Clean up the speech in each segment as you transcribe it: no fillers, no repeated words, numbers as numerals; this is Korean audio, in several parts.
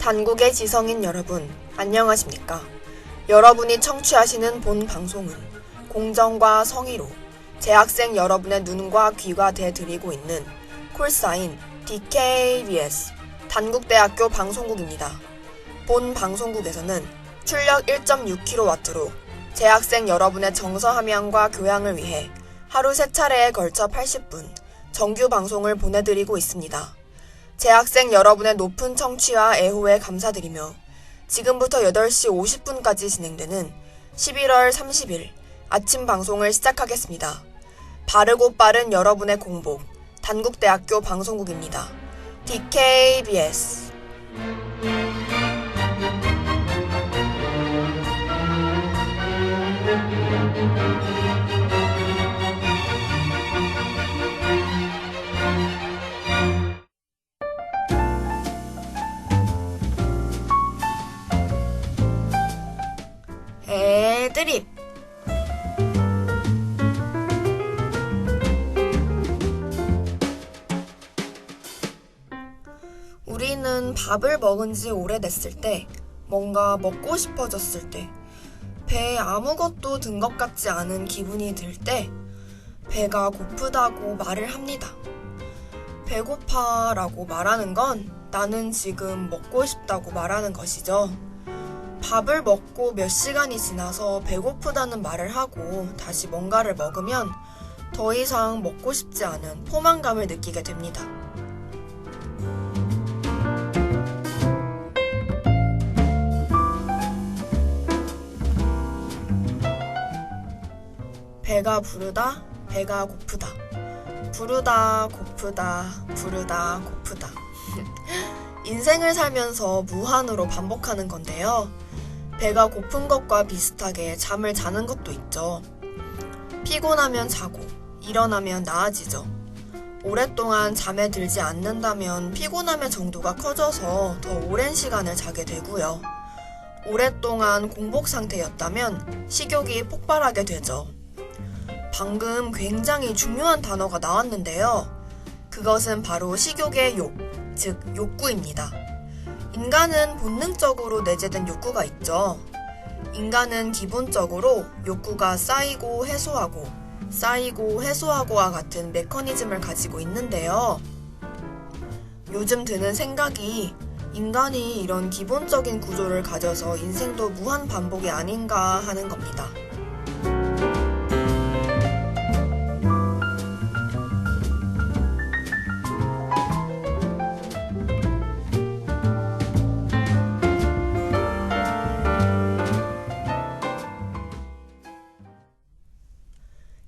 단국의 지성인 여러분, 안녕하십니까? 여러분이 청취하시는 본 방송은 공정과 성의로 재학생 여러분의 눈과 귀가 되드리고 있는 콜사인 DKBS 단국대학교 방송국입니다. 본 방송국에서는 출력 1.6kW로 재학생 여러분의 정서 함양과 교양을 위해 하루 3차례에 걸쳐 80분 정규 방송을 보내드리고 있습니다. 재학생 여러분의 높은 청취와 애호에 감사드리며 지금부터 8시 50분까지 진행되는 11월 30일 아침 방송을 시작하겠습니다. 바르고 빠른 여러분의 공복, 단국대학교 방송국입니다. DKBS 애드립 우리는 밥을 먹은 지 오래됐을 때, 뭔가 먹고 싶어졌을 때, 배에 아무것도 든 것 같지 않은 기분이 들 때, 배가 고프다고 말을 합니다. 배고파 라고 말하는 건 나는 지금 먹고 싶다고 말하는 것이죠. 밥을 먹고 몇 시간이 지나서 배고프다는 말을 하고 다시 뭔가를 먹으면 더 이상 먹고 싶지 않은 포만감을 느끼게 됩니다. 배가 부르다, 배가 고프다. 부르다, 고프다, 부르다, 고프다. 인생을 살면서 무한으로 반복하는 건데요. 배가 고픈 것과 비슷하게 잠을 자는 것도 있죠. 피곤하면 자고, 일어나면 나아지죠. 오랫동안 잠에 들지 않는다면 피곤함의 정도가 커져서 더 오랜 시간을 자게 되고요. 오랫동안 공복 상태였다면 식욕이 폭발하게 되죠. 방금 굉장히 중요한 단어가 나왔는데요. 그것은 바로 식욕의 욕, 즉 욕구입니다. 인간은 본능적으로 내재된 욕구가 있죠. 인간은 기본적으로 욕구가 쌓이고 해소하고와 같은 메커니즘을 가지고 있는데요. 요즘 드는 생각이 인간이 이런 기본적인 구조를 가져서 인생도 무한 반복이 아닌가 하는 겁니다.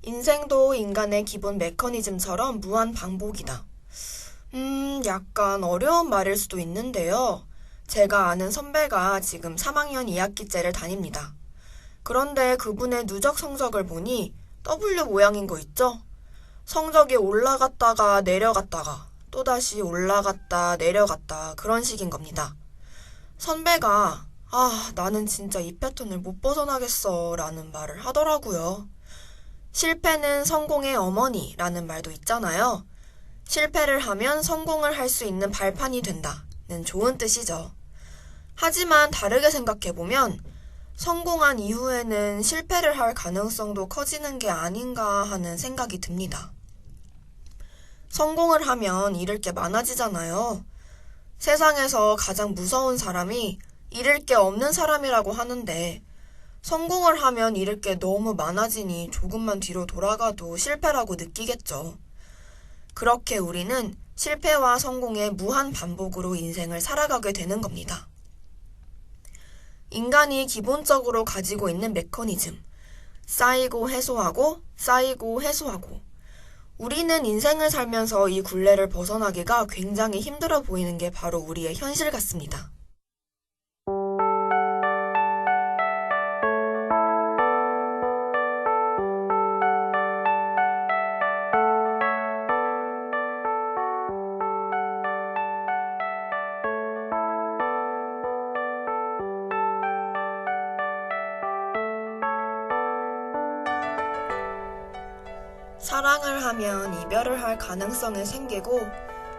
인생도 인간의 기본 메커니즘처럼 무한 반복이다. 약간 어려운 말일 수도 있는데요. 제가 아는 선배가 지금 3학년 2학기째를 다닙니다. 그런데 그분의 누적 성적을 보니 W 모양인 거 있죠? 성적이 올라갔다가 내려갔다가 또다시 올라갔다 내려갔다 그런 식인 겁니다. 선배가 나는 진짜 이 패턴을 못 벗어나겠어 라는 말을 하더라고요. 실패는 성공의 어머니라는 말도 있잖아요. 실패를 하면 성공을 할 수 있는 발판이 된다는 좋은 뜻이죠. 하지만 다르게 생각해보면 성공한 이후에는 실패를 할 가능성도 커지는 게 아닌가 하는 생각이 듭니다. 성공을 하면 잃을 게 많아지잖아요. 세상에서 가장 무서운 사람이 잃을 게 없는 사람이라고 하는데 성공을 하면 잃을 게 너무 많아지니 조금만 뒤로 돌아가도 실패라고 느끼겠죠. 그렇게 우리는 실패와 성공의 무한 반복으로 인생을 살아가게 되는 겁니다. 인간이 기본적으로 가지고 있는 메커니즘, 쌓이고 해소하고 쌓이고 해소하고. 우리는 인생을 살면서 이 굴레를 벗어나기가 굉장히 힘들어 보이는 게 바로 우리의 현실 같습니다. 사랑을 하면 이별을 할 가능성이 생기고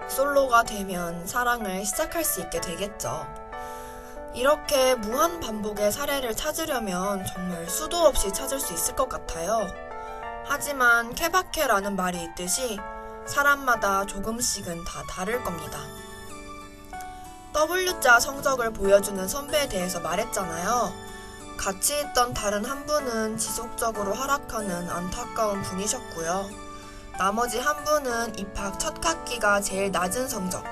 솔로가 되면 사랑을 시작할 수 있게 되겠죠. 이렇게 무한 반복의 사례를 찾으려면 정말 수도 없이 찾을 수 있을 것 같아요. 하지만 케바케라는 말이 있듯이 사람마다 조금씩은 다 다를 겁니다. W자 성적을 보여주는 선배에 대해서 말했잖아요. 같이 있던 다른 한 분은 지속적으로 하락하는 안타까운 분이셨고요. 나머지 한 분은 입학 첫 학기가 제일 낮은 성적,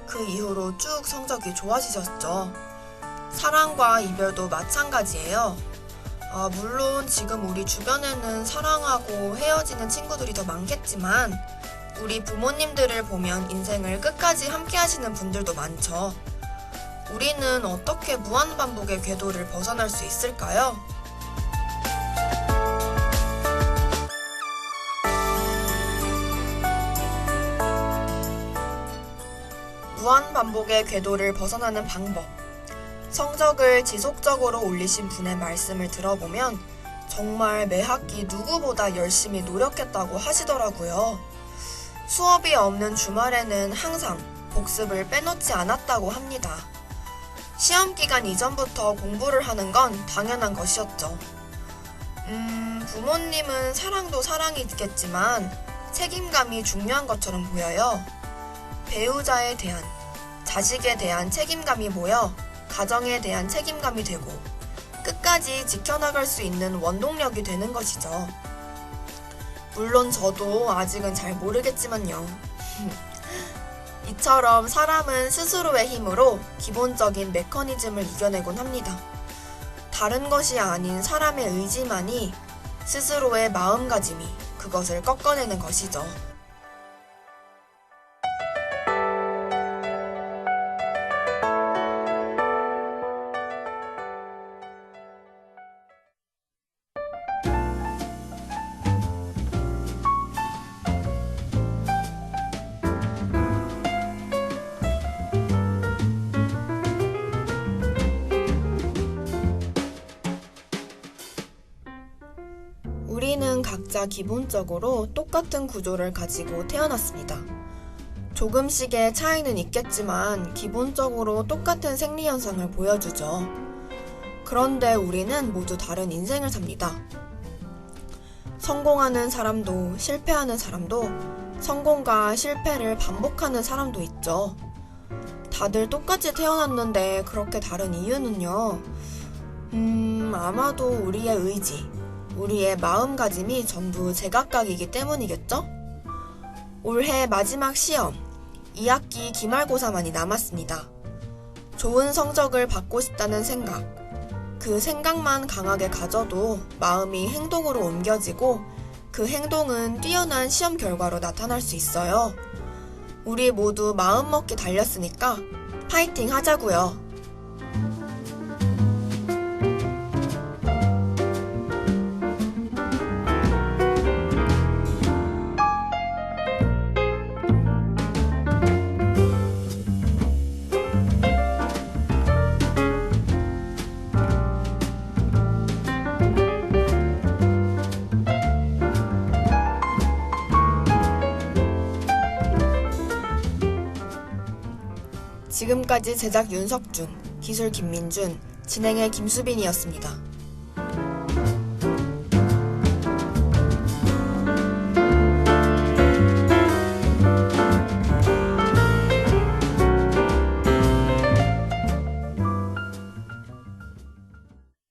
그 이후로 쭉 성적이 좋아지셨죠. 사랑과 이별도 마찬가지예요. 물론 지금 우리 주변에는 사랑하고 헤어지는 친구들이 더 많겠지만 우리 부모님들을 보면 인생을 끝까지 함께 하시는 분들도 많죠. 우리는 어떻게 무한반복의 궤도를 벗어날 수 있을까요? 무한반복의 궤도를 벗어나는 방법. 성적을 지속적으로 올리신 분의 말씀을 들어보면 정말 매 학기 누구보다 열심히 노력했다고 하시더라고요. 수업이 없는 주말에는 항상 복습을 빼놓지 않았다고 합니다. 시험 기간 이전부터 공부를 하는 건 당연한 것이었죠. 부모님은 사랑도 사랑이겠지만 책임감이 중요한 것처럼 보여요. 배우자에 대한, 자식에 대한 책임감이 모여 가정에 대한 책임감이 되고 끝까지 지켜나갈 수 있는 원동력이 되는 것이죠. 물론 저도 아직은 잘 모르겠지만요. 이처럼 사람은 스스로의 힘으로 기본적인 메커니즘을 이겨내곤 합니다. 다른 것이 아닌 사람의 의지만이 스스로의 마음가짐이 그것을 꺾어내는 것이죠. 우리는 각자 기본적으로 똑같은 구조를 가지고 태어났습니다. 조금씩의 차이는 있겠지만 기본적으로 똑같은 생리 현상을 보여주죠. 그런데 우리는 모두 다른 인생을 삽니다. 성공하는 사람도 실패하는 사람도 성공과 실패를 반복하는 사람도 있죠. 다들 똑같이 태어났는데 그렇게 다른 이유는요. 아마도 우리의 의지, 우리의 마음가짐이 전부 제각각이기 때문이겠죠? 올해 마지막 시험, 2학기 기말고사만이 남았습니다. 좋은 성적을 받고 싶다는 생각, 그 생각만 강하게 가져도 마음이 행동으로 옮겨지고 그 행동은 뛰어난 시험 결과로 나타날 수 있어요. 우리 모두 마음먹기 달렸으니까 파이팅 하자고요. 지금까지 제작 윤석준, 기술 김민준, 진행의 김수빈이었습니다.